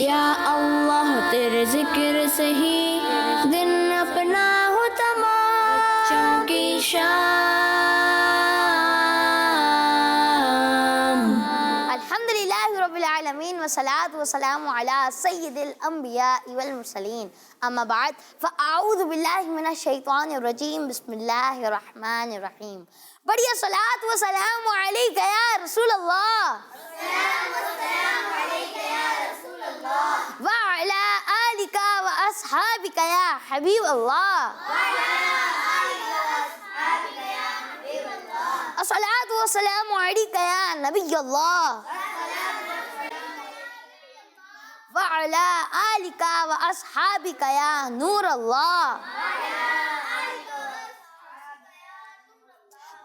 या अल्लाह तेरे जिक्र से ही दिन अपना हो तमाम बच्चों की शाम। अल्हम्दुलिल्लाहि रब्बिल आलमीन वस्सलातु वस्सलामु अला सय्यिदिल अंबिया वल मुरसलीन अम्मा बाद फ़अऊज़ु बिल्लाहि मिनश शैतानिर रजीम बिस्मिल्लाहिर रहमानिर रहीम। बढ़िया सलात व सलाम अलैका या रसूल अल्लाह व अला आलिका व अस्हाबिका या हबीब अल्लाह। अस्सलातु व सलामु अलैका या नबी अल्लाह व अला आलिका व अस्हाबिका या नूर अल्लाह।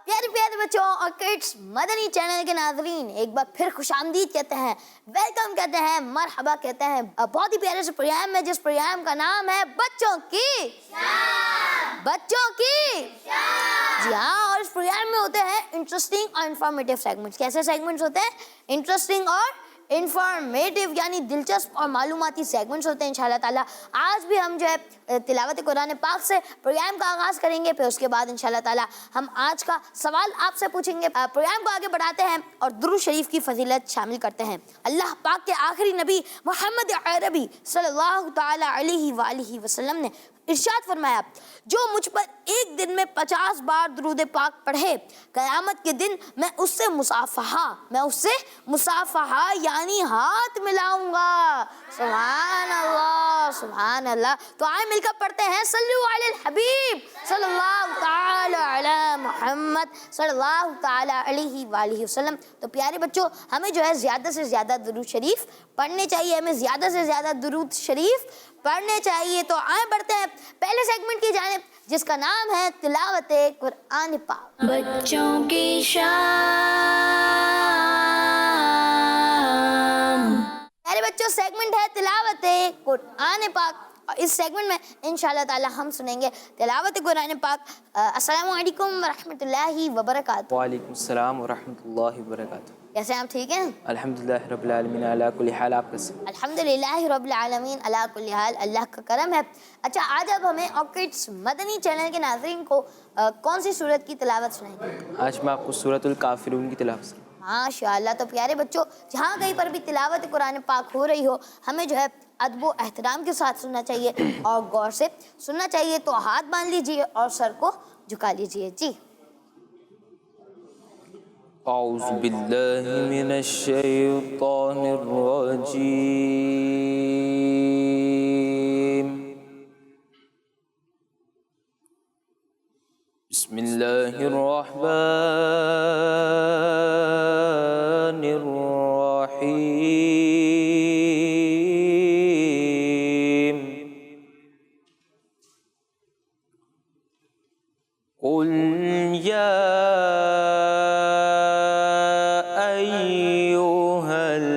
प्यारे प्यारे बच्चों और किड्स, मदनी चैनल के नाजरीन एक बार फिर खुशामदीद कहते हैं, वेलकम कहते हैं, मरहबा कहते हैं। बहुत ही प्यारे से प्रोग्राम है जिस प्रोग्राम का नाम है बच्चों की जी हाँ। और इस प्रोग्राम में होते हैं इंटरेस्टिंग और इंफॉर्मेटिव सेगमेंट्स। कैसे सेगमेंट्स होते हैं? इंटरेस्टिंग और इंफॉर्मेटिव, यानी दिलचस्प और मालूमाती सेगमेंट्स होते हैं इंशाल्लाह ताला। आज भी हम जो है तिलावत कुरान पाक से प्रोग्राम का आगाज़ करेंगे, फिर उसके बाद इंशाल्लाह ताला हम आज का सवाल आपसे पूछेंगे। प्रोग्राम को आगे बढ़ाते हैं और दुरूद शरीफ की फजीलत शामिल करते हैं। अल्लाह पाक के आखिरी नबी मोहम्मद अरबी सल्लल्लाहु ताला अलैहि वसल्लम ने इरशाद फरमाया, जो मुझ पर एक दिन में 50 बार दुरूद पाक पढ़े, क़यामत के दिन मैं उससे मुसाफहा यानी हाथ मिलाऊंगा। सुभान अल्लाह सुभान अल्लाह। तो आए मिलकर पढ़ते हैं सल्लु अलल हबीब सल्लल्लाहु ताला अला मुहम्मद सल्लल्लाहु ताला अलैहि वसल्लम। तो प्यारे बच्चों, हमें जो है ज़्यादा से ज़्यादा दुरूद शरीफ पढ़ने चाहिए, हमें ज़्यादा से ज़्यादा दुरूद शरीफ पढ़ने चाहिए। तो आए बढ़ते हैं पहले सेगमेंट की जानिब, जिसका नाम है तिलावत कुरान पाक। बच्चों की शाम। प्यारे बच्चों, सेगमेंट है तिलावत कुरान पाक और इस सेगमेंट में इंशाल्लाह ताला हम सुनेंगे तिलावत कुरान पाक। अस्सलामु अलैकुम व रहमतुल्लाहि व बरकातुहू। वालेकुम सलाम व रहमतुल्लाहि व बरकातुहू। कैसे हैं आप? ठीक हैं? अल्हम्दुलिल्लाह रब्बिल आलमीन अला कुल्ली हाल। आप कैसे? अल्हम्दुलिल्लाह रब्बिल आलमीन अला कुल्ली हाल, अल्लाह का करम है। अच्छा, आज अब हमें ऑकिड्स मदनी चैनल के नाज़रीन को कौन सी सूरत की तिलावत सुनाएंगे? आज मैं आपको सूरतुल काफिरून की तिलावत। माशाअल्लाह। तो प्यारे बच्चों, जहाँ कहीं पर भी तिलावत कुरान पाक हो रही हो, हमें जो है अदब व एहतराम के साथ सुनना चाहिए और गौर से सुनना चाहिए। तो हाथ बांध लीजिए और सर को झुका लीजिए जी। औज़ु बिल्लाहि मिनश शैतानिर रजीम। बिस्मिल्लाहिर रहमानिर रहीम। कुल या अय्युहल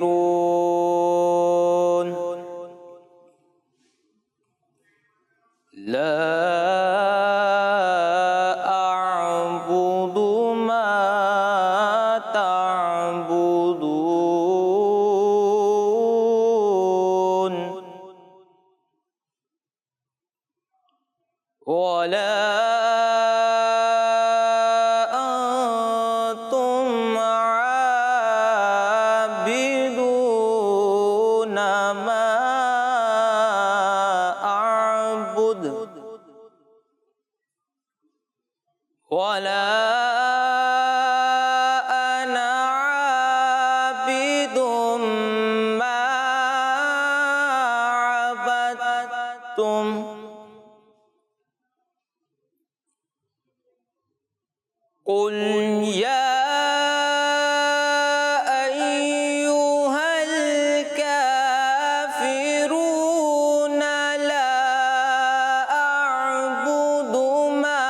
काफिरून ला अअबुदु मा तअबुदून वला अंतुम आबिदून मा अअबुद वला अना आबिदुम मा अबदतुम कुल या अय्युहल काफिरून ला अअबुदु मा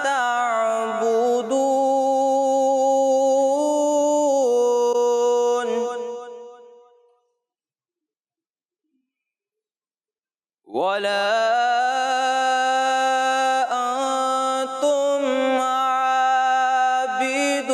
तअबुदून वला अंतुम आबिदून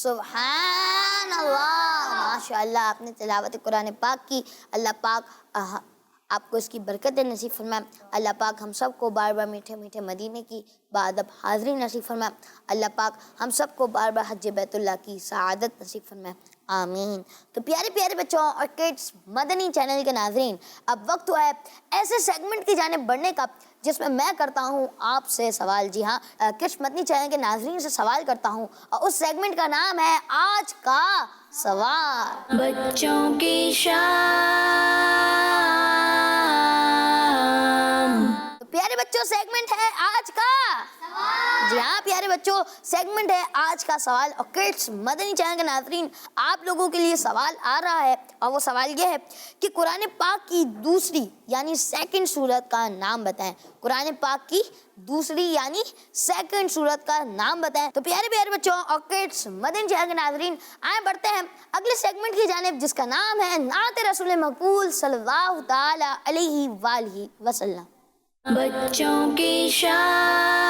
सुभान अल्लाह, माशाअल्लाह, आपने तिलावत कुरान पाक की। अल्लाह पाक आपको इसकी बरकतें नसीब फरमाए। अल्लाह पाक हम सबको बार बार मीठे मीठे मदीने की बादब हाज़री नसीब फरमाए। अल्लाह पाक हम सबको बार बार हज बैतुल्लाह की सआदत नसीब फरमाए, आमीन। तो प्यारे प्यारे बच्चों और किड्स, मदनी चैनल के नाज़रीन, अब वक्त हुआ है ऐसे सेगमेंट की जानिब बढ़ने का जिसमें मैं करता हूँ आपसे सवाल। जी हाँ, किड्स मदनी चैनल के नाज़रीन से सवाल करता हूँ और उस सेगमेंट का नाम है आज का सवाल। बच्चों की शाम। तो प्यारे बच्चों, सेगमेंट है आज का सवाल। जी हाँ प्यारे बच्चों, सेगमेंट है आज का सवाल और किड्स मदनी चैनल के नाज़रीन, आप लोगों के लिए सवाल आ रहा है और वो सवाल ये है कि कुरान पाक की दूसरी यानी सेकंड सूरत का नाम बताएं। कुरान पाक की दूसरी यानी सेकंड सूरत का नाम बताएं। तो प्यारे प्यारे बच्चों और किड्स मदनी चैनल के नाज़रीन, आए बढ़ते हैं अगले सेगमेंट की जानिब जिसका नाम है नात रसूल मकबूल सल्लल्लाहु ताला अलैहि वालिहि वसल्लम। बच्चों की शाम।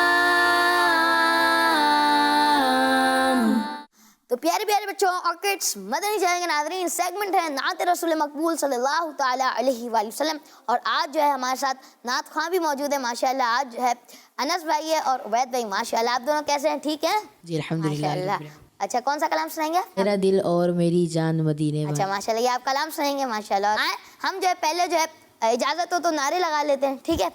तो प्यारे प्यारे बच्चों और किड्स मदनी चैनल के नाज़रीन, सेगमेंट है नात रसूल मकबूल सल्लल्लाहु ताला अलैहि वसल्लम और आज जो है हमारे साथ नात खां भी मौजूद है माशाल्लाह। आज जो है अनस भाई है और उबैद भाई, माशाल्लाह। आप दोनों कैसे हैं? ठीक हैं जी अल्हम्दुलिल्लाह। माशाल्लाह। अच्छा, कौन सा कलाम सुनाएंगे? मेरा दिल और मेरी जान मदीने में। अच्छा माशाल्लाह, ये आप कलाम सुनाएंगे माशाल्लाह। आए हम जो है पहले जो है इजाज़त हो तो नारे लगा लेते हैं, ठीक है?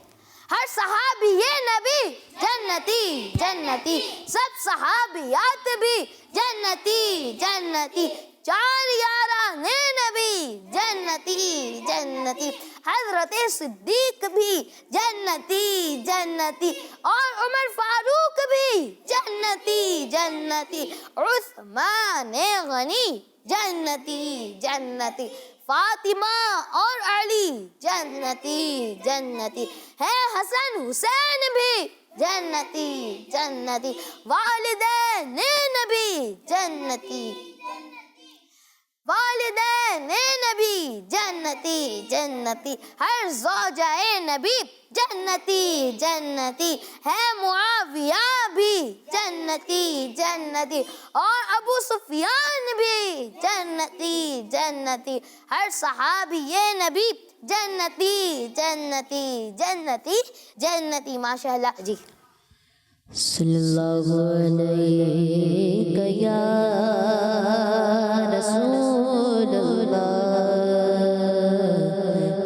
हर सहाबी ये नबी जन्नती जन्नती, सब सहाबियात भी जन्नती जन्नती, चार याराने नबी जन्नती जन्नती, हजरत सिद्दीक भी जन्नती जन्नती और उमर फारूक भी जन्नती जन्नती, उस्मान गनी जन्नती जन्नती, फातिमा और अली जन्नती जन्नती, है हसन हुसैन भी जन्नती जन्नती, वालिदैन नबी जन्नती वालिदैन नबी जन्नती जन्नती, हर ज़ौजाए नबी जन्नती जन्नती, है मुआविया भी जन्नती जन्नती और अबू सुफियान भी जन्नती जन्नती, हर सहाबी ये नबी जन्नती जन्नती जन्नती जन्नती, माशाअल्लाह जी। सल्लल्लाहु अलैहि या रसूलल्लाह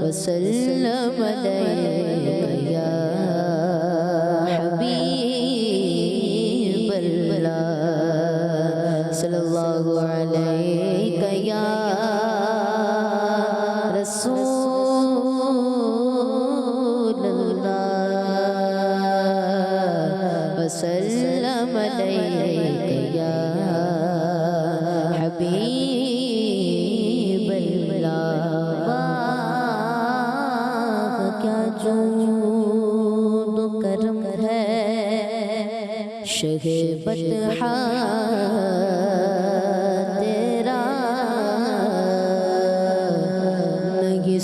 वसल्लम अलैहि या हबीबल्लाह, सल्लल्लाहु अलैहि या वसल्लम अलैहि या हबीबल्लाह। क्या जूद करम है शहे बतहा तेरा, नहीं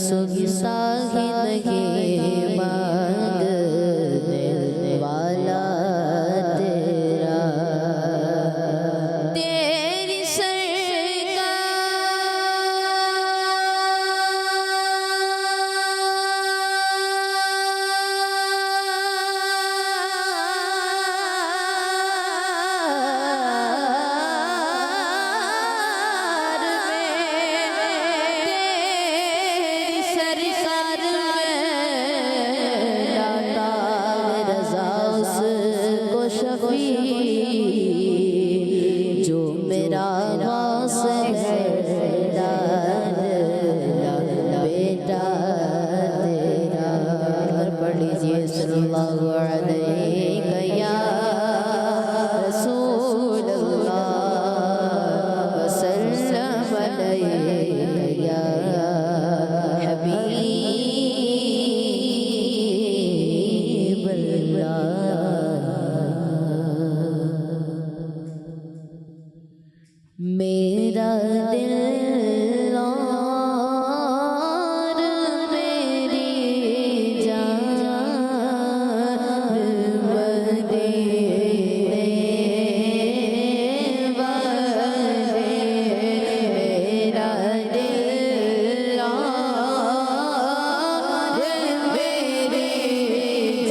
मेरा दिल और मेरी जान मदीने वाले, मेरा दिल और मेरी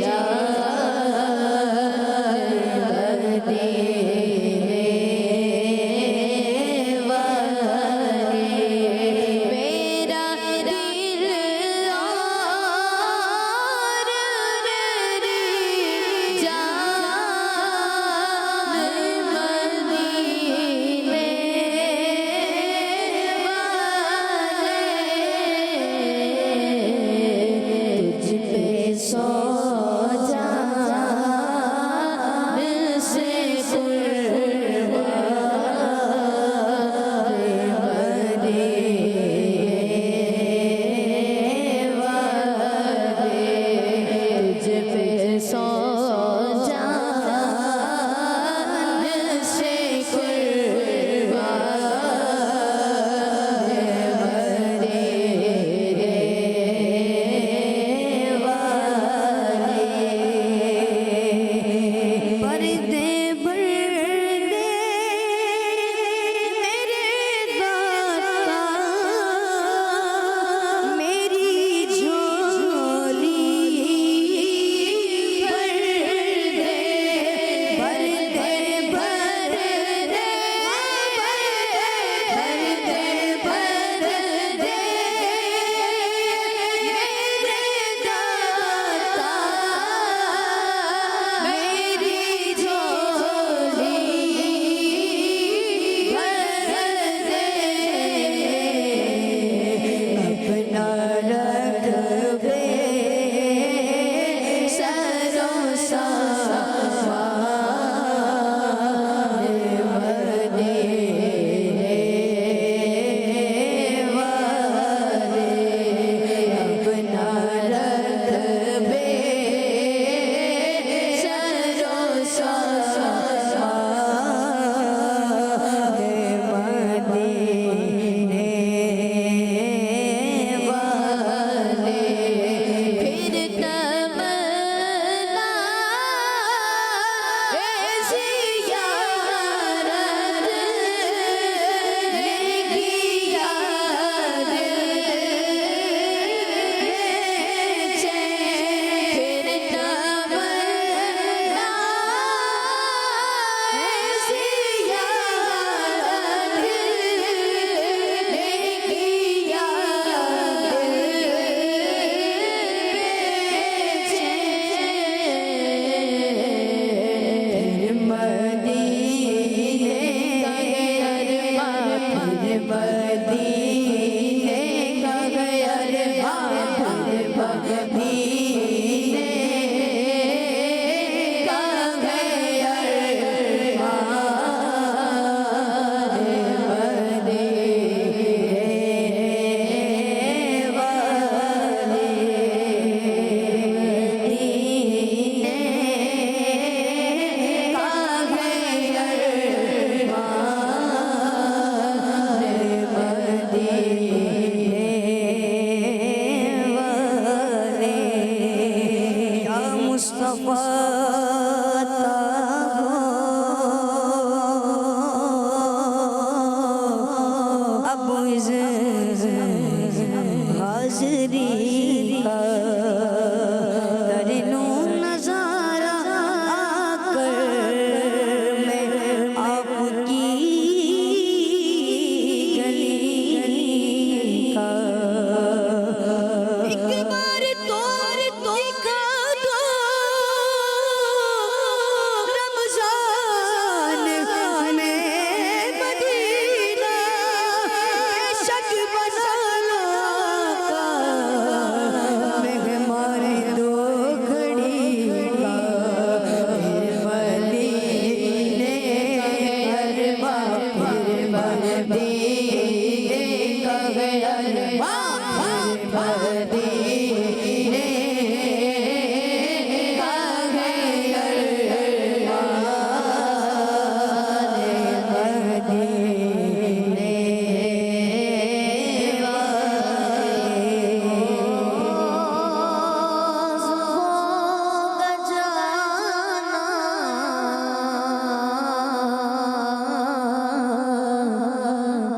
जान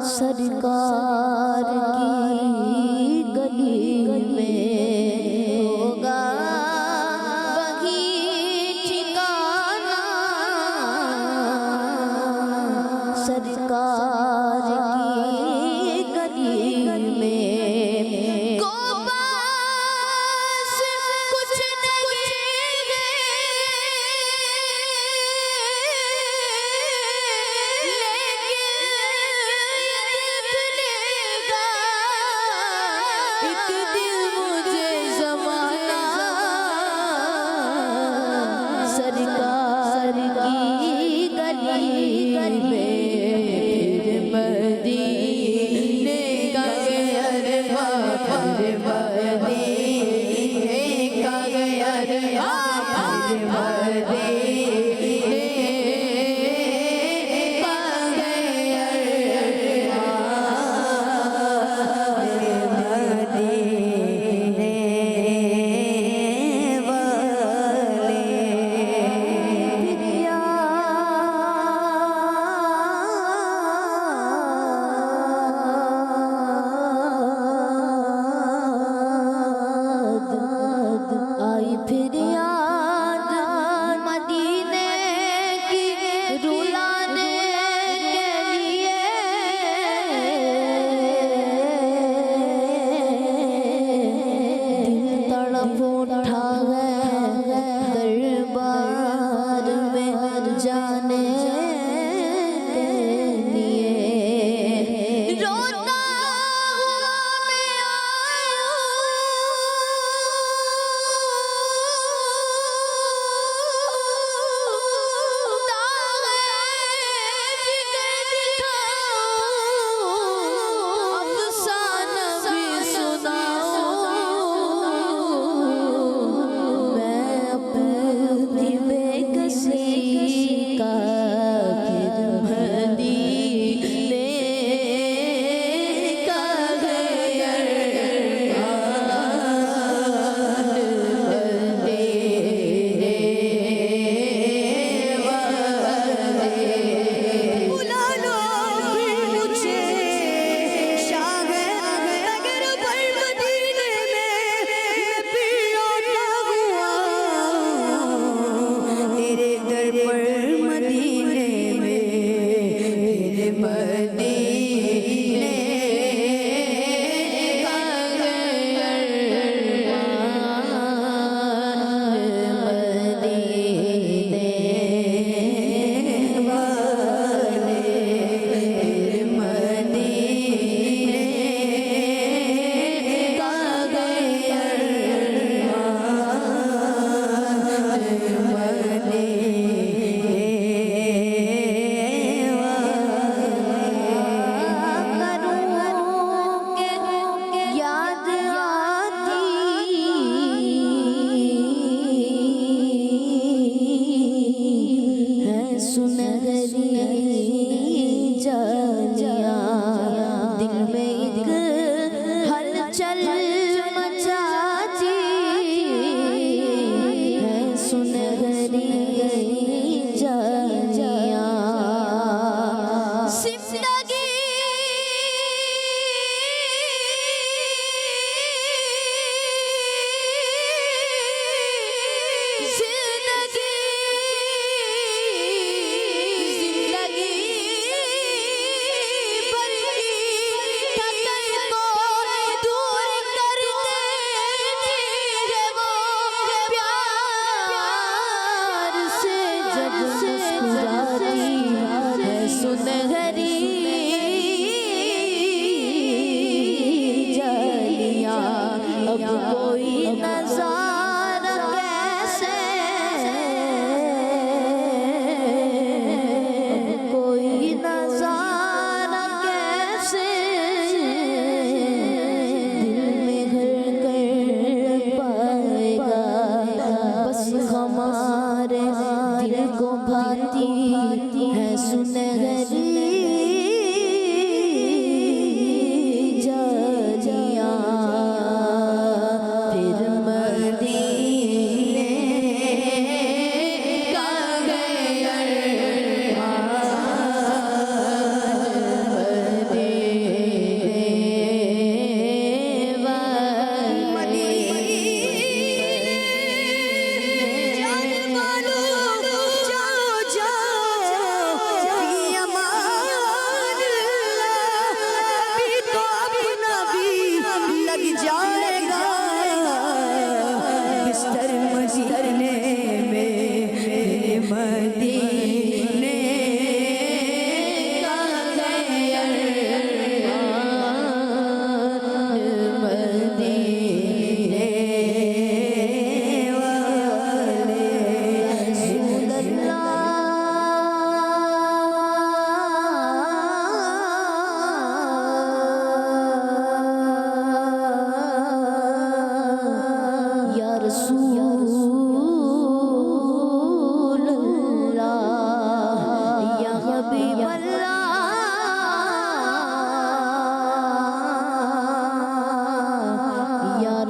सरकार की गली में होगा वही ठिकाना, सरकार की गली में को बस कुछ नहीं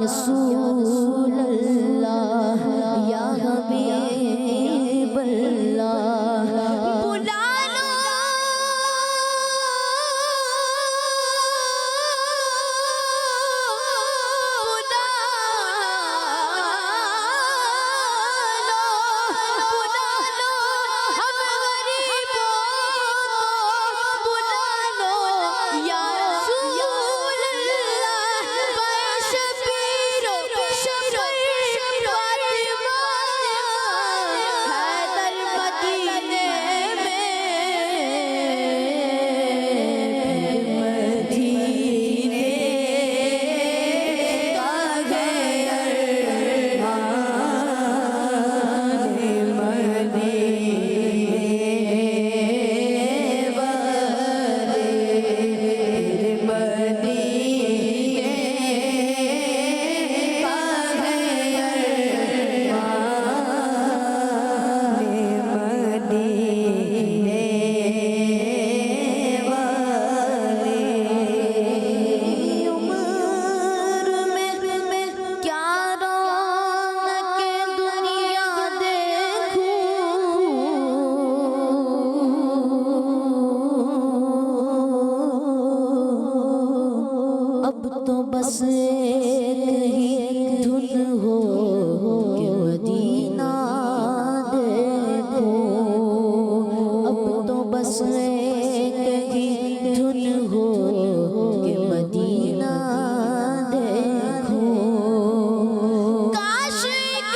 रसूल अल्लाह या हबीब अल्लाह बुला लो हम गरीबों को बुला लो या रसूल अल्लाह शबीरो शफीर फातिमा हैदर मदीने तो बस एक ही धुन हो कि मदीना देखो अब तो बस एक ही धुन हो कि मदीना देखो काश एक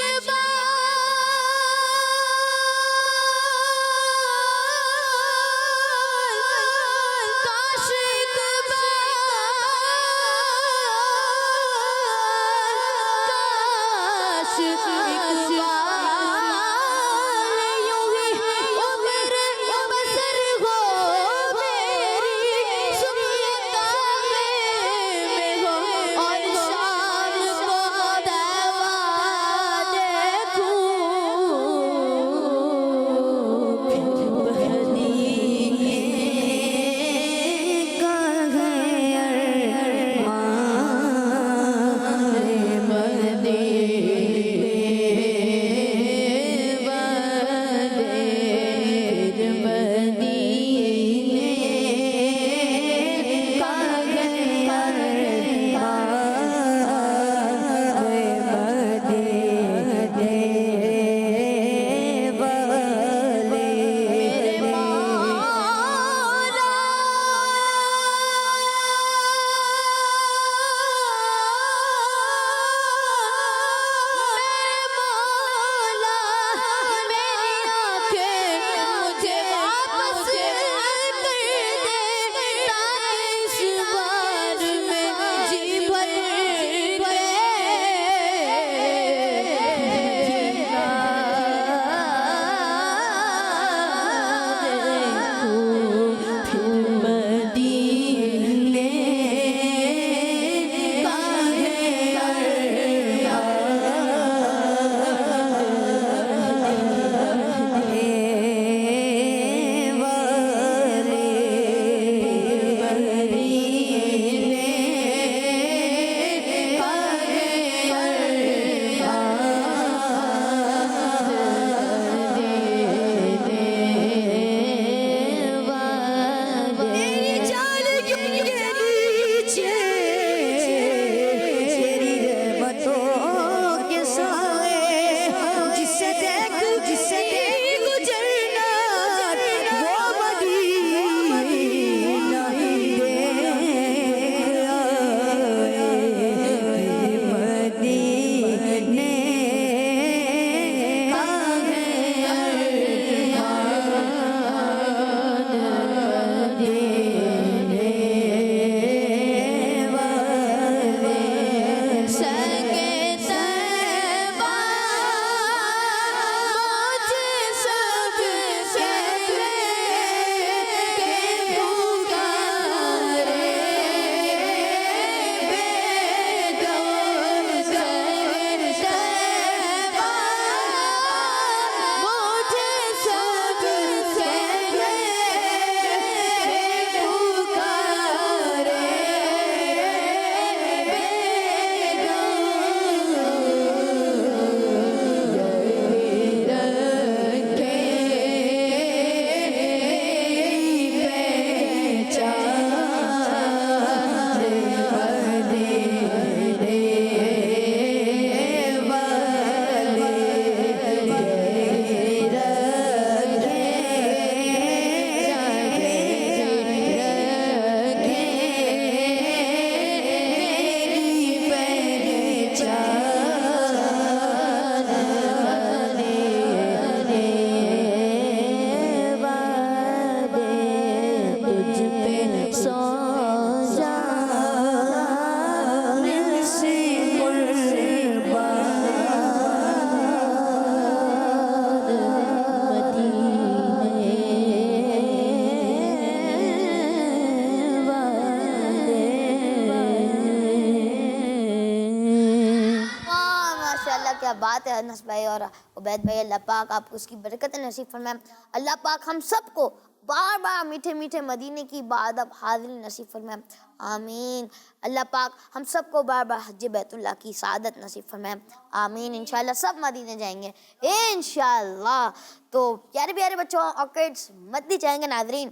क्या बात है अनस भाई और उबैद भाई, अल्लाह पाक आपको उसकी बरकत नसीब फरमाए। अल्लाह पाक हम सबको बार बार मीठे मीठे मदीने की इबादत हाज़िरी नसीब फरमाए, आमीन। अल्लाह पाक हम सबको बार बार हज बैतुल्लाह की सादत नसीब फरमाए, आमीन। इंशाल्लाह सब मदीने जाएंगे इंशाल्लाह। तो प्यारे प्यारे बच्चों और किड्स, मदनी जाएंगे नाज़रीन,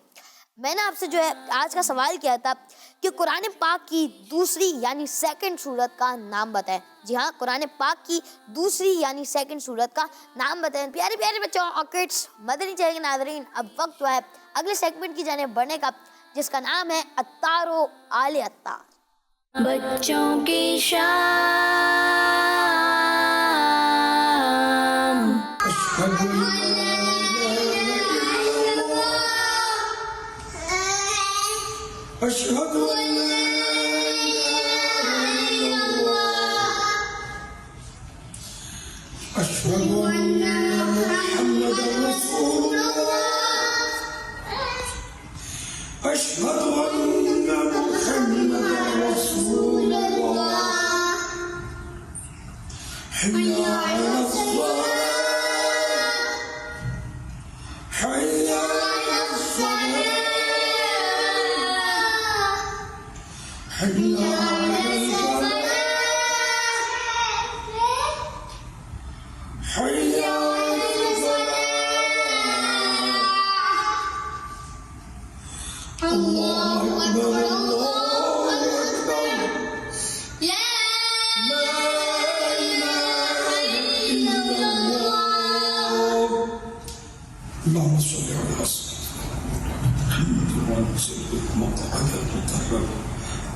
मैंने आपसे जो है आज का सवाल किया था कि कुरान पाक की दूसरी यानी सेकंड सूरत का नाम बताएं। जी हाँ, कुरान पाक की दूसरी यानी सेकंड सूरत का नाम बताएं। प्यारे प्यारे बच्चों और किड्स, मदनी चाहिए नाज़रीन, अब वक्त है अगले सेगमेंट की जाने बढ़ने का, जिसका नाम है अत्तारो आले अत्तार। बच्चों की शाम। अशहदु अन ला इलाहा इल्लल्लाह अशहदु अन्ना मुहम्मदर रसूलुल्लाह अशहदु अन्ना मुहम्मदर रसूलुल्लाह हय्या अलस सलाह हय्या अलस सलाह हय्या अलल फलाह हय्या अलल फलाह अल्लाहु अकबर अल्लाहु अकबर ला इलाहा इल्लल्लाह। अल्लाहुम्मा सल्लि अला सय्यिदिना मुहम्मद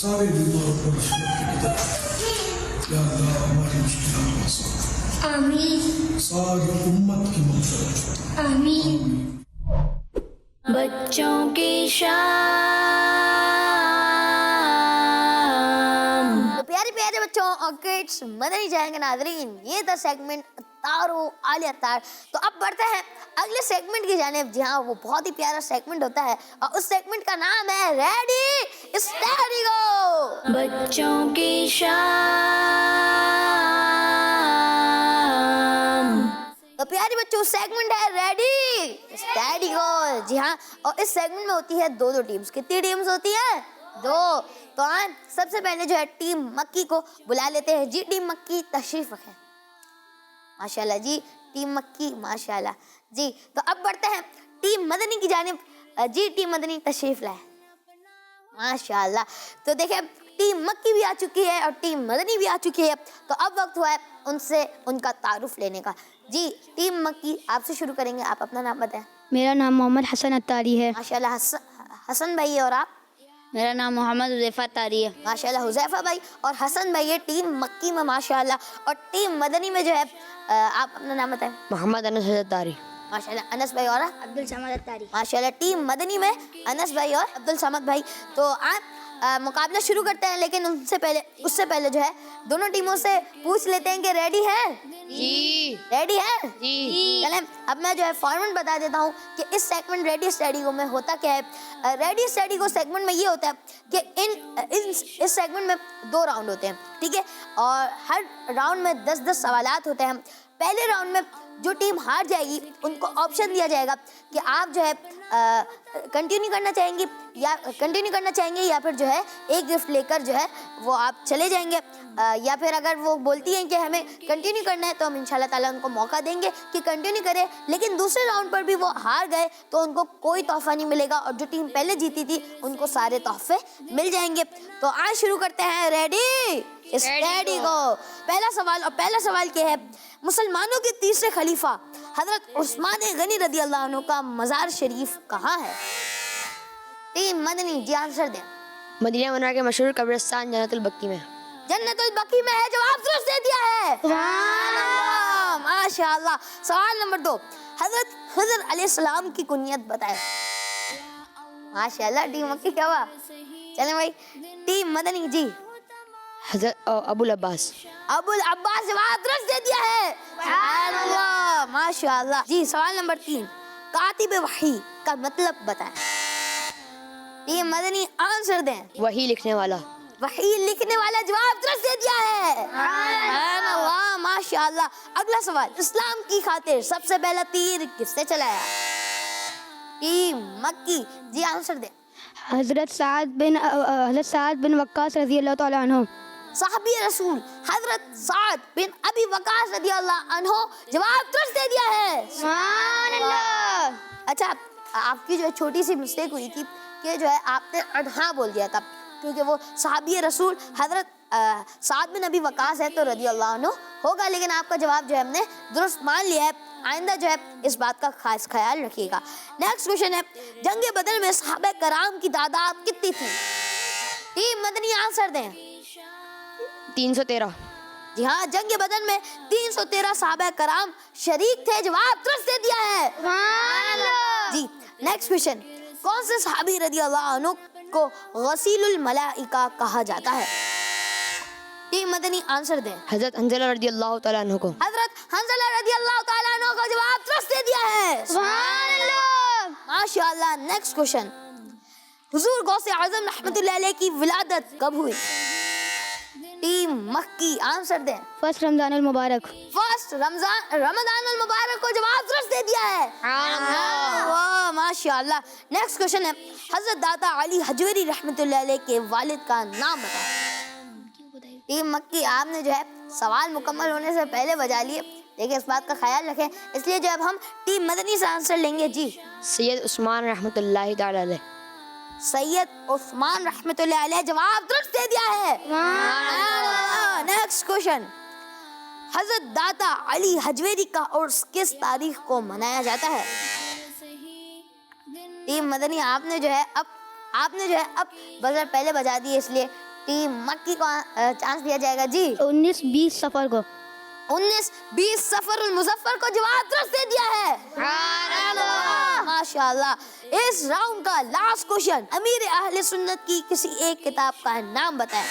सारे बीमार को रहमत की मदद या अल्लाह हमारी मुश्किलात को आसान आमीन, सारी उम्मत की मग़फ़िरत आमीन। बच्चों की शाम। प्यारे प्यारे बच्चों और किड्स, मदनी जाएंगे नाज़रीन, ये था सेगमेंट तारो आले तार। तो अब बढ़ते हैं अगले सेगमेंट की जानिब, जहाँ वो बहुत ही प्यारा सेगमेंट होता है और उस सेगमेंट का नाम है रेडी स्टेडी गो। बच्चों की शाम। तो प्यारे बच्चों, सेगमेंट है रेडी स्टेडी गो। जी हाँ, और इस सेगमेंट में होती है दो दो टीम्स। कितनी टीम्स होती है? दो। तो आज सबसे पहले जो है टीम मक्की को बुला लेते हैं। जी टीम मक्की तशरीफ रखें। माशाल्लाह जी, टीम मक्की माशाल्लाह जी। तो अब बढ़ते हैं टीम मदनी की जानिब। जी टीम मदनी तशरीफ लाए माशाल्लाह। तो देखिए, टीम मक्की भी आ चुकी है और टीम मदनी भी आ चुकी है। तो अब वक्त हुआ है उनसे उनका तारुफ लेने का। जी टीम मक्की, आपसे शुरू करेंगे, आप अपना नाम बताएं। मेरा नाम मोहम्मद हसन अत्तारी है। माशाल्लाह हसन भाई, और आप? मेरा नाम मोहम्मद हुज़ैफ़ा अत्तारी है। माशाल्लाह हुज़ैफ़ा भाई और हसन भाई, ये टीम मक्की में माशाल्लाह। और टीम मदनी में जो है आप अपना नाम बताएं। मोहम्मद अनस अत्तारी। माशाल्लाह अनस भाई, और अब्दुल समद अत्तारी। माशाल्लाह टीम मदनी में अनस भाई और अब्दुल समद भाई। तो आप मुकाबला शुरू करते हैं, लेकिन उससे पहले जो है दोनों टीमों से पूछ लेते हैं कि रेडी है? जी। रेडी है? जी। चलें, अब मैं जो है फॉर्मेट बता देता हूँ कि इस सेगमेंट रेडी स्टडी गो में होता क्या है। रेडी स्टडी गो सेगमेंट में ये होता है कि इस सेगमेंट में 2 राउंड होते हैं, ठीक है? और हर राउंड में 10-10 सवालात होते हैं। पहले राउंड में जो टीम हार जाएगी उनको ऑप्शन दिया जाएगा कि आप जो है कंटिन्यू करना चाहेंगे या फिर जो है एक गिफ्ट लेकर जो है वो आप चले जाएंगे, या फिर अगर वो बोलती हैं कि हमें कंटिन्यू करना है तो हम इंशाल्लाह ताला उनको मौका देंगे कि कंटिन्यू करें। लेकिन दूसरे राउंड पर भी वो हार गए तो उनको कोई तोहफा नहीं मिलेगा और जो टीम पहले जीती थी उनको सारे तोहफे मिल जाएंगे। तो आज शुरू करते हैं, रेडी स्टेडी गो। पहला सवाल क्या है? मुसलमानों के तीसरे खलीफा हजरत उस्मान गनी रदी अल्लाह अन्हु का मज़ार शरीफ कहाँ है? टीम मदनी जी आंसर दें। मदीना मुनव्वरा के मशहूर कब्रिस्तान जन्नतुल बकी में। जन्नतुल बकी में है, जवाब दुरुस्त दे दिया है। माशाअल्लाह। सवाल नंबर 2, हजरत खिज़र अलैहिस्सलाम की कुनियत बताएं। माशाअल्लाह टीम मक्की, क्या हुआ? चलें भाई, टीम मदनी जी, हजरत अबुल अब्बास। अबुल अब्बास जवाब दुरुस्त दे दिया है। सुभान अल्लाह, माशाअल्लाह। जी सवाल नंबर 3, कातिब वही का मतलब बताएं। ये मदनी आंसर दें। वही लिखने वाला। वही लिखने वाला जवाब दुरुस्त दे दिया है। सुभान अल्लाह, माशाअल्लाह। अगला सवाल, इस्लाम की खातिर सबसे पहला तीर किसने चलाया? मक्की। जी आंसर दें। हज़रत साद बिन वक्कास रज़ी अल्लाह तआला अन्हु। साहबी रसूल हजरत साद बिन अबी वकास रदियल्लाहु अन्हु जवाब दुरुस्त दे दिया है। सुभान अल्लाह। अच्छा, आपकी जो छोटी सी मिस्टेक हुई थी कि जो है आपने अनहा बोल दिया था, क्योंकि वो साहबी रसूल हजरत साद बिन अबी वकास है तो रदियल्लाहु अन्हु होगा, लेकिन आपका जवाब जो है हमने दुरुस्त मान लिया है। आइंदा जो है इस बात का खास ख्याल रखिएगा। नेक्स्ट क्वेश्चन है, जंग बदर में सहाबा कराम की तादाद कितनी थी? टीम मदनी आंसर दें। 313। जी हाँ, जंग बदर में 313 सहाबा कराम शरीक थे। जवाब दुरुस्त दे दिया है। जी नेक्स्ट क्वेश्चन, कौन से सहाबी रदियल्लाहु अन्हु को गसीलुल मलाइका कहा जाता है? टीम मदनी आंसर दें। हजरत हंज़ला रज़ियल्लाहु तआला अन्हु को। हजरत हंज़ला रदियल्लाहु तआला अन्हु का जवाब दुरुस्त दे दिया है। सुभान अल्लाह, माशाअल्लाह। नेक्स्ट क्वेश्चन, हुजूर गौसे आज़म रहमतुल्लाह अलैह की विलादत कब हुई? टीम मक्की आंसर दें। फर्स्ट रमज़ान अल मुबारक। फर्स्ट रमजान अल मुबारक को जवाब दुरुस्त दे दिया है। वाह माशाअल्लाह। नेक्स्ट क्वेश्चन है, हजरत दाता अली हजवेरी रहमतुल्लाह अलैह के वालिद का नाम बताएं। टीम मक्की, आपने जो है सवाल मुकम्मल होने से पहले बजा लिए, देखिए इस बात का ख्याल रखें, इसलिए जब हम टीम मदनी से आंसर लेंगे। जी सैयद उस्मान रहमतुल्लाहि तआला अलैह। सैयद उस्मान रहमतुल्लाह अलैह जवाब दुरुस्त दे दिया है। नेक्स्ट क्वेश्चन, हजरत दाता अली हजवेरी का उर्स किस तारीख को मनाया जाता है? टीम मदनी, आपने जो है अब बजर पहले बजा दिए, इसलिए टीम मक्की को चांस दिया जाएगा। जी 19-20 सफर को। 19-20 सफरुल मुजफ्फर को जवाब दुरुस्त दे दिया है। माशाअल्लाह। इस राउंड का लास्ट क्वेश्चन, अमीर अहले सुन्नत की किसी एक किताब का नाम बताएं।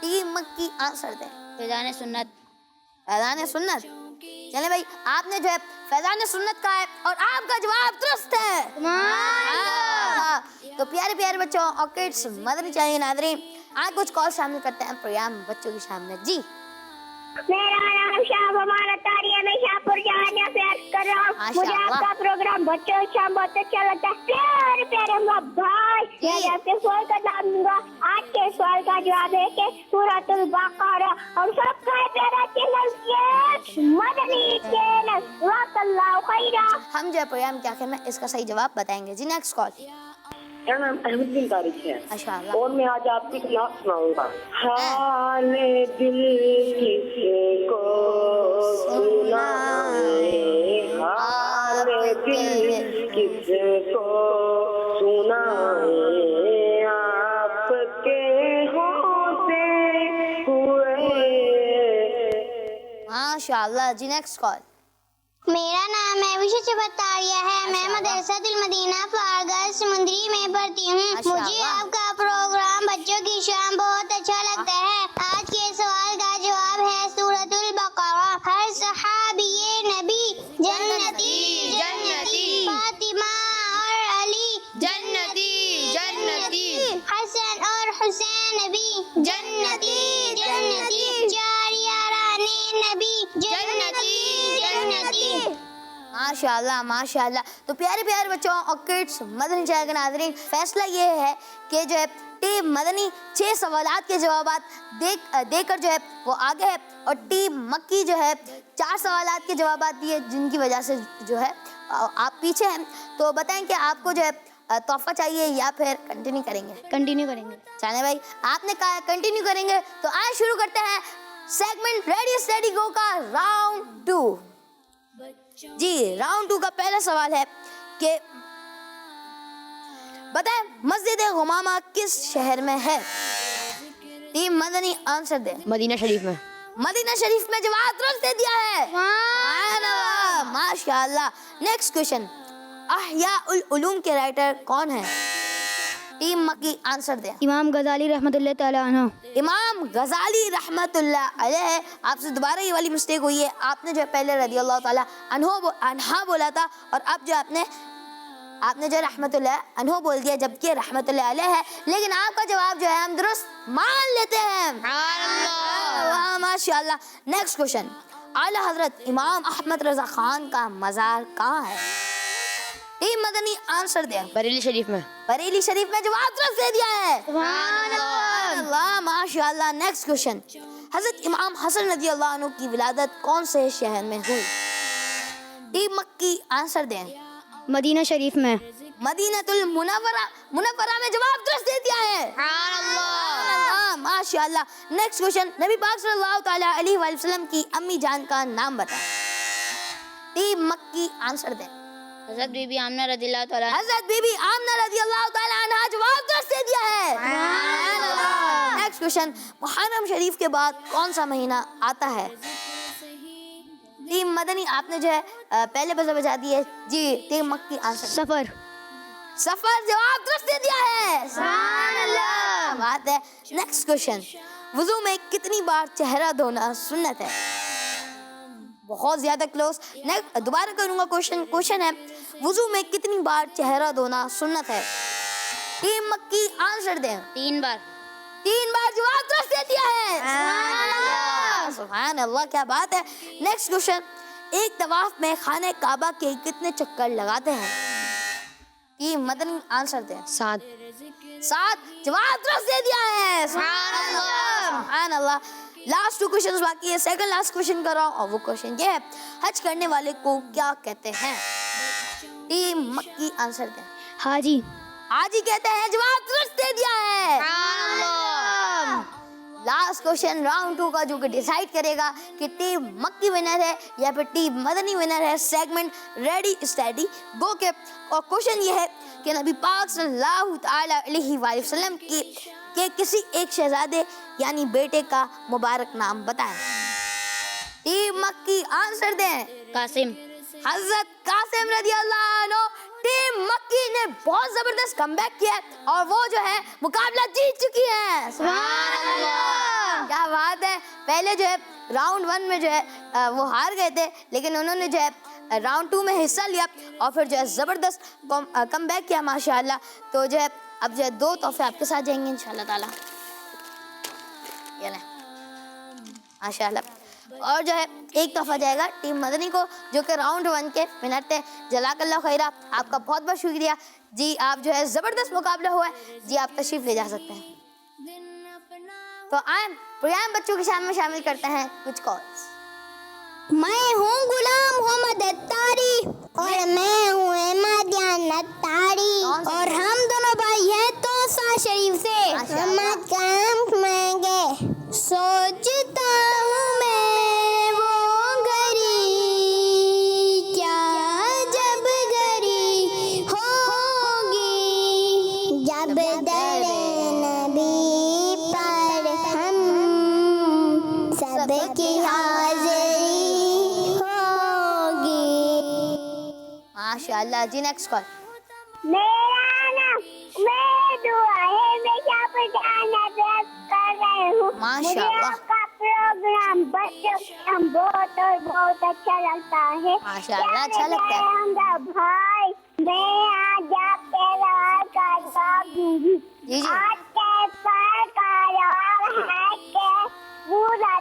टीम मक्की आंसर दें। फैज़ान सुन्नत। फैज़ान सुन्नत। चले भाई, आपने जो है फैज़ान सुन्नत का है और आपका जवाब दुरुस्त है। तो प्यारे प्यारे बच्चों और किड्स मदनी चैनल के नाज़रीन, आज कुछ कॉल शामिल करते हैं प्रोग्राम बच्चों के सामने। जी मेरा नाम शाहबाना तारी है, मैं शाहपुर जहानिया से अर्ज कर रहा हूँ। मुझे आपका प्रोग्राम बच्चों के साथ बहुत अच्छा लगता है। प्यारे प्यारे भाई, मैं आपके सवाल का जवाब दूंगा। आज के सवाल का जवाब है कि सूरतुल बकरा। हम सबका प्यारा चैनल मदनी चैनल। वक्ल्लाहु खैरा। हम जो है प्रोग्राम के आखिर में इसका सही जवाब बताएंगे। जी नेक्स्ट कॉल। मेरा नाम अहमदुद्दीन तारिक है माशाअल्लाह। और मैं आज आपकी क्लास सुनाऊंगा। हाल दिल किसको सुनाए, हाल दिल किसको सुनाए, आपके होते हुए। माशाअल्लाह। जी नेक्स्ट कॉल। मेरा नाम है विशेष बतारिया है, मैं मदरसातुल मदीना फारगस मुंदरी में पढ़ती हूँ। मुझे आपका प्रोग्राम बच्चों की शाम बहुत अच्छा लगता है। आज के सवाल का जवाब है सूरतुल बकरा। हर सहाबिये नबी जन्नती जन्नती, फातिमा और अली जन्नती जन्नती, हसन और हुसैन नबी जन्नती जन्नती, जारिया रानी नबी जन्नती जन्नती। माशाअल्लाह माशाअल्लाह। तो प्यारे प्यारे बच्चों और किड्स मदनी चैनल के नाज़रीन, फैसला ये है कि जो है टीम मदनी 6 सवालात के जवाब देकर जो है वो आगे है, और टीम मक्की जो है 4 सवालात के जवाब दिए, जिनकी वजह से जो है आप पीछे हैं। तो बताएं कि आपको जो है तोहफा चाहिए या फिर कंटिन्यू करेंगे? कंटिन्यू करेंगे। चले भाई, आपने कहा कंटिन्यू करेंगे, तो आज शुरू करते हैं सेगमेंट रेडी स्टेडी गो का राउंड 2। जी राउंड 2 का पहला सवाल है कि बताएं मस्जिद गुमामा किस शहर में है? टीम मदनी आंसर दे। मदीना शरीफ में। मदीना शरीफ में जवाब दुरुस्त दे दिया है। माशाअल्लाह। नेक्स्ट क्वेश्चन, अहया उल उलूम के राइटर कौन है? टीम मक्की आंसर दें। इमाम गजाली रहमतुल्लाह ताला अन्हु। इमाम गजाली रहमतुल्लाह अलैह। आपसे दोबारा ये वाली मिस्टेक हुई है, आपने जो पहले रदियल्लाहु ताला अन्हा बोला था और अब जो आपने जो रहमतुल्लाह अन्हु बोल दिया, जबकि रहमतुल्लाह अलैह है, लेकिन आपका जवाब जो है हम दुरुस्त मान लेते हैं। वाह माशाल्लाह। नेक्स्ट क्वेश्चन, आला हजरत इमाम अहमद रजा खान का मज़ार कहाँ है? टीम मदनी आंसर दें। बरेली शरीफ में। बरेली शरीफ में जवाब दुरुस्त दे दिया है। वाह माशाल्लाह। नेक्स्ट क्वेश्चन, हजरत इमाम हसन रज़ियल्लाहु अन्हु की विलादत कौन से शहर में हुई? टीम मक्की आंसर दें। मदीना शरीफ में। मदीनतुल मुनव्वरा में जवाब दुरुस्त दे दिया है। सुभान माशाल्लाह। नेक्स्ट क्वेश्चन, नबी पाक सल्लल्लाहु तआला अलैहि वसल्लम की अम्मी जान का नाम बताएं। टीम मक्की आंसर दें। हज़रत बीबी आमना रज़ियल्लाहु ताला। हज़रत बीबी आमना रज़ियल्लाहु ताला अन्हा जवाब दुरुस्त दे दिया है। नेक्स्ट क्वेश्चन, मुहर्रम शरीफ के बाद कौन सा महीना आता है? टीम मदनी आपने जो है पहले बजा बजा दी है जी। टीम मक्की आंसर। सफर। सफर जवाब दुरुस्त दे दिया है। सुभान अल्लाह। बात है। नेक्स्ट क्वेश्चन, वुजू में कितनी बार चेहरा धोना सुन्नत है? बहुत ज्यादा क्लोज। नेक्स्ट दोबारा करूंगा क्वेश्चन है, वुजू में कितनी बार चेहरा धोना सुन्नत है? टीम मक्की आंसर दें। 3 बार। 3 बार जवाब दुरुस्त दे दिया है। सुभान अल्लाह, क्या बात है। नेक्स्ट क्वेश्चन, एक तवाफ में खाने काबा के कितने चक्कर लगाते हैं? टीम मदनी आंसर दें। 7। 7 जवाब दुरुस्त दे दिया है। सुभान अल्लाह। लास्ट 2 क्वेश्चंस बाकी है, सेकंड लास्ट क्वेश्चन कर रहा हूँ और वो क्वेश्चन ये है, हज करने वाले को क्या कहते हैं? टीम मक्की आंसर दें। हाजी। हाजी कहते हैं, जवाब दुरुस्त दे दिया है। लास्ट क्वेश्चन राउंड 2 का, जो कि डिसाइड करेगा कि टीम मक्की विनर है या फिर टीम मदनी विनर है। सेगमेंट रेडी स्टडी गो के। और क्वेश्चन ये है कि नबी पाक सल्लल्लाहु तआला अलैहि वसल्लम के किसी एक शहजादे यानी बेटे का मुबारक नाम बताएं। टीम मक्की आंसर दें। कासिम। हजरत कासिम रज़ियल्लाहु अन्हु। टीम मक्की ने बहुत जबरदस्त कमबैक किया और वो जो है मुकाबला जीत चुकी है। सुभान अल्लाह, क्या बात है। पहले जो है राउंड 1 में जो है वो हार गए थे, लेकिन उन्होंने जो है राउंड 2 में हिस्सा लिया और फिर जो है जबरदस्त कमबैक किया माशाल्लाह। तो जो है अब जो है 2 तोहफे आपके साथ जाएंगे इंशाल्लाह ताला। ये ले माशाल्लाह। और जो है एक तोहफा जाएगा टीम मदनी को, जो कि राउंड 1 के विनर थे। जज़ाकल्लाह खैरा, आपका बहुत बहुत शुक्रिया जी। आप जो है जबरदस्त मुकाबला हुआ है जी, आप तशरीफ ले जा सकते हैं। तो आए प्रोग्राम बच्चों के शाम में शामिल करते हैं कुछ कॉल्स। मैं हूँ गुलाम मोहम्मद अत्तारी और मैं हूँ अहमदियान अत्तारी और हम दोनों भाई हैं तोसा शरीफ से। हम काम मांगे सोचता हूँ मैं वो घड़ी, क्या जब घड़ी होगी, जब दर नबी पर हम सबकी हाजिरी होगी। माशाल्लाह जी। Next call. मेरा नाम मैं दुआ है, मैं यहाँ पर गाना रैप कर रही हूँ। माशाल्लाह। मुझे आपका प्रोग्राम बच्चों हम बहुत और बहुत अच्छा लगता है। माशाल्लाह, अच्छा लगता है। मेरा भाई, मैं आज आपके सवाल का जवाब दूंगी। जी। आज के पर का जवाब है कि सूरह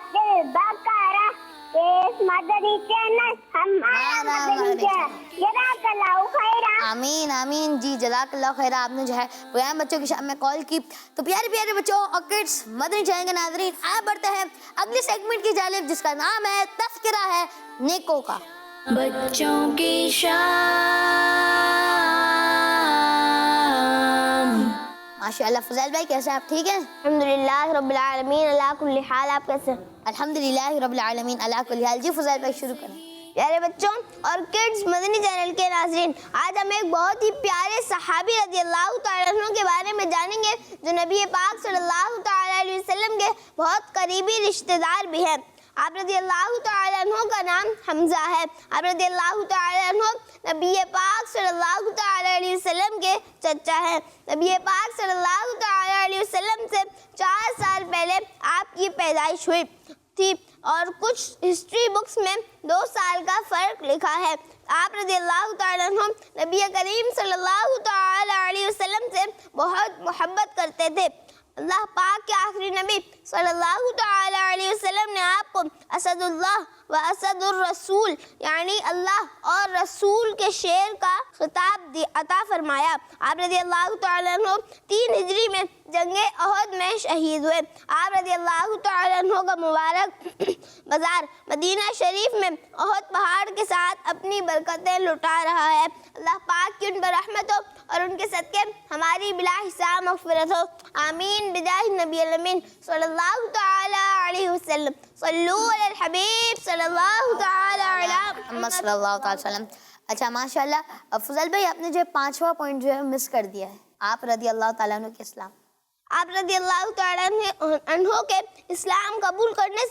बकरा इस मदनी चैनल हमारा मदनी चैनल। जज़ाकल्लाहु खैरा। आमीन आमीन जी, जज़ाकल्लाह खैरा। आपने जो है प्रोग्राम बच्चों की शाम में कॉल की। तो प्यारे प्यारे बच्चों और किड्स मदनी चैनल के नाज़रीन, आगे बढ़ते हैं अगले सेगमेंट की जानिब, जिसका नाम है तज़किरा है नेकों का। बच्चों की शाम। माशाल्लाह। फजल भाई कैसे हैं आप? ठीक हैं? अल्हम्दुलिल्लाह रब्बिल आलमीन अला कुल्ली हाल। आप कैसे? अल्हम्दुलिल्लाह रब्बिल आलमीन अला कुल्ली हाल। जी फजल भाई शुरू करें। प्यारे बच्चों और किड्स मदनी चैनल के नाज़रीन, आज हम एक बहुत ही प्यारे सहाबी रज़ियल्लाहु तआला अन्हु के बारे में जानेंगे, जो नबी पाक सल्लल्लाहु तआला अलैहि वसल्लम के बहुत करीबी रिश्तेदार भी हैं। आप रज़ियल्लाहु तआला अन्हु का नाम हमजा है। आप रज़ियल्लाहु तआला अन्हु नबी पाक सल्लल्लाहु तआला अलैहि वसल्लम के चचा हैं। नबी पाक सल्लल्लाहु तआला अलैहि वसल्लम से 4 साल पहले आपकी पैदाइश हुई थी और कुछ हिस्ट्री बुक्स में 2 साल का फ़र्क लिखा है। आप रज़ियल्लाहु तआला अन्हु नबी करीम सल्लल्लाहु तआला अलैहि वसल्लम से बहुत मोहब्बत करते थे। अल्लाह पाक के आखिरी नबी सल्लल्लाहु तआला अलैहि वसल्लम ने आपको असदुल्लाह व असदुर रसूल यानी अल्लाह और रसूल के शेर का खिताब अता फरमाया। आप रज़ियल्लाहु तआला अन्हु 3 हिजरी में जंगे अहद में शहीद हुए। आप रज़ियल्लाहु तआला अन्हु का मुबारक मज़ार मदीना शरीफ में अहद पहाड़ के साथ अपनी बरकतें लुटा रहा है। अल्लाह पाक की उन पर रहमत हो और उनके सदके हमारी बिला हिसाब मग़फ़िरत हो। आमीन बिजाह नबी अमीन सल्लल्लाहु तआला अलैहि वसल्लम। सल्लू अलल हबीब सल्लल्लाहु तआला अलैहि मोहम्मद सल्लल्लाहु अलैहि वसल्लम। अच्छा माशाल्लाह। फजल भाई आपने जो 5वां पॉइंट जो है मिस कर दिया है। आप रज़ियल्लाहु तआला अन्हु के इस्लाम। आप रज़ियल्लाहु तआला अन्हु के इस्लाम कबूल करने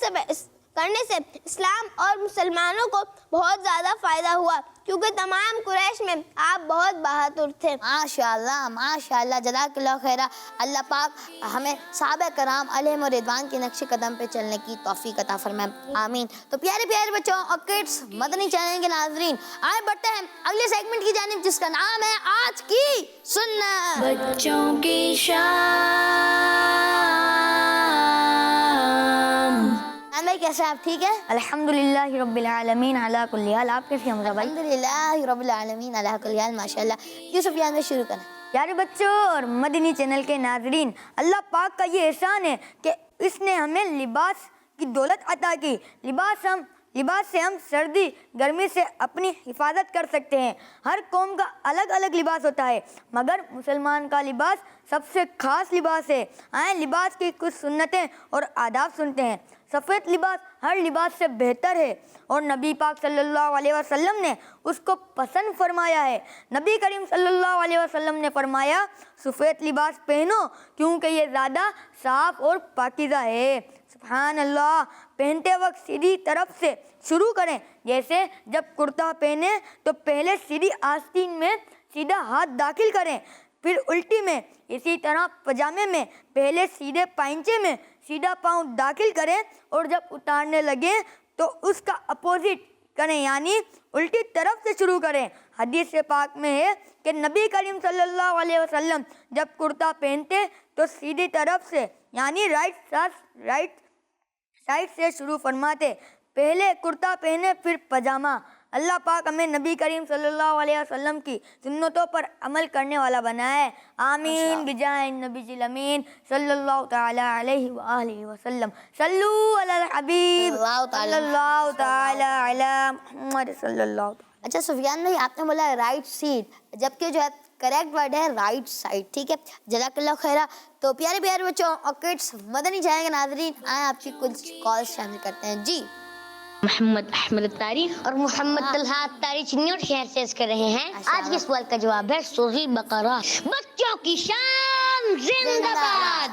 से इस्लाम और मुसलमानों को बहुत ज़्यादा फ़ायदा हुआ क्योंकि तमाम कुरैश में आप बहुत बहादुर थे। माशाल्लाह माशाल्लाह जज़ाकल्लाह खैरा। अल्लाह पाक हमें सहाबा कराम अलैहिम रिदवान के नक्शे कदम पे चलने की तौफीक अता फरमाए। आमीन। तो प्यारे प्यारे बच्चों और किड्स मदनी चैनल के नाज़रीन आए बढ़ते हैं अगले सेगमेंट की जानिब जिसका नाम है आज की सुन्नत। बच्चों की भाई कैसे आप ठीक है? अल्हम्दुलिल्लाह रब्बिल आलमीन अला कुल्ली हाल। आप कैसे हैं भाई? अल्हम्दुलिल्लाह रब्बिल आलमीन अला कुल्ली हाल माशाल्लाह। यूसुफ यान में शुरू करें। प्यारे बच्चों और मदनी चैनल के नाजरीन, अल्लाह पाक का ये एहसान है कि इसने हमें लिबास की दौलत अता की। लिबास से हम सर्दी गर्मी से अपनी हिफाजत कर सकते हैं। हर कौम का अलग अलग लिबास होता है मगर मुसलमान का लिबास सबसे ख़ास लिबास है। आए लिबास की कुछ सुन्नतें और आदाब सुनते हैं। सफ़ेद लिबास हर लिबास से बेहतर है और नबी पाक सल्लल्लाहु अलैहि वसल्लम ने उसको पसंद फरमाया है। नबी करीम सल्लल्लाहु अलैहि वसल्लम ने फरमाया सफ़ेद लिबास पहनो क्योंकि ये ज़्यादा साफ़ और पाकीज़ा है। सुभान अल्लाह। पहनते वक्त सीधी तरफ से शुरू करें। जैसे जब कुर्ता पहने तो पहले सीधी आस्तीन में सीधा हाथ दाखिल करें, फिर उल्टी में। इसी तरह पजामे में पहले सीधे पाइंचे में सीधा पाँव दाखिल करें और जब उतारने लगे तो उसका अपोजिट करें यानी उल्टी तरफ से शुरू करें। हदीस पाक में है कि नबी करीम सल्लल्लाहु अलैहि वसल्लम जब कुर्ता पहनते तो सीधी तरफ से यानी राइट साइड से शुरू फरमाते। पहले कुर्ता पहने फिर पजामा। अल्लाह पाक हमें नबी करीम सल्लल्लाहु अलैहि वसल्लम की सुन्नतों पर अमल करने वाला बनाए। आमीन बिजाए नबी जिल अमीन सल्लल्लाहु तआला अलैहि व आलिहि वसल्लम। सल्लू अलल हबीब सल्लल्लाहु तआला अला मुहम्मद सल्लल्लाहु। अच्छा सुफियान भाई आपने बोला राइट सीट जबकि जो है करेक्ट वर्ड है राइट साइड। ठीक है जज़ाकल्लाह खैरा। तो प्यारे प्यारे बच्चों और किड्स मदनी चैनल के नाज़रीन आए आपकी कुछ कॉल्स शामिल करते हैं। जी मोहम्मद अहमद तारिक और मोहम्मद तलहा तारिक न्यूट शहर से कर रहे हैं। आज के सवाल का जवाब है सूरह बकरा। बच्चों की शान जिंदाबाद।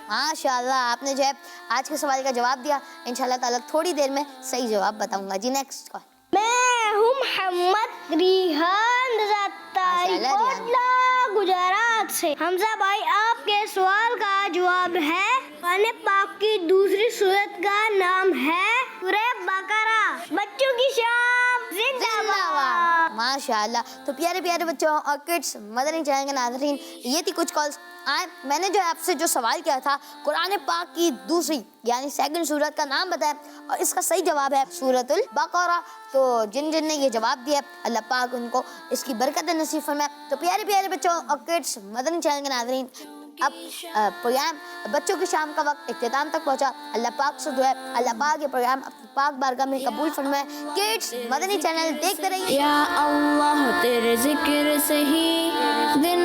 माशाल्लाह आपने जो है आज के सवाल का जवाब दिया। इंशाल्लाह ताला थोड़ी देर में सही जवाब बताऊंगा। जी नेक्स्ट कॉल। मैं हूँ मोहम्मद रिहान गुजरात से। हमजा भाई आपके सवाल का जवाब है कुरान पाक की दूसरी सूरत का नाम है सूरह बकरा। बच्चों की शान जिंदाबाद। माशाल्लाह। तो प्यारे प्यारे बच्चों और किड्स मदनी चैनल के नाज़रीन ये थी कुछ कॉल्स। मैंने जो आपसे जो सवाल किया था कुरान पाक की दूसरी यानी सेकंड सूरत का नाम बताया और इसका सही जवाब है सूरतुल बकरा। तो जिन जिन ने ये जवाब दिया अल्लाह पाक उनको इसकी बरकत नसीब फरमाए। तो प्यारे प्यारे बच्चों और किड्स मदनी चैनल के नाज़रीन अब प्रोग्राम बच्चों की शाम का वक्त इख्तिताम तक पहुंचा। अल्लाह पाक से दुआ है अल्लाह पाक ये प्रोग्राम पाक बारगाह में कबूल फरमाए। किड्स मदनी चैनल देखते रहिए। या अल्लाह तेरे जिक्र से ही दिन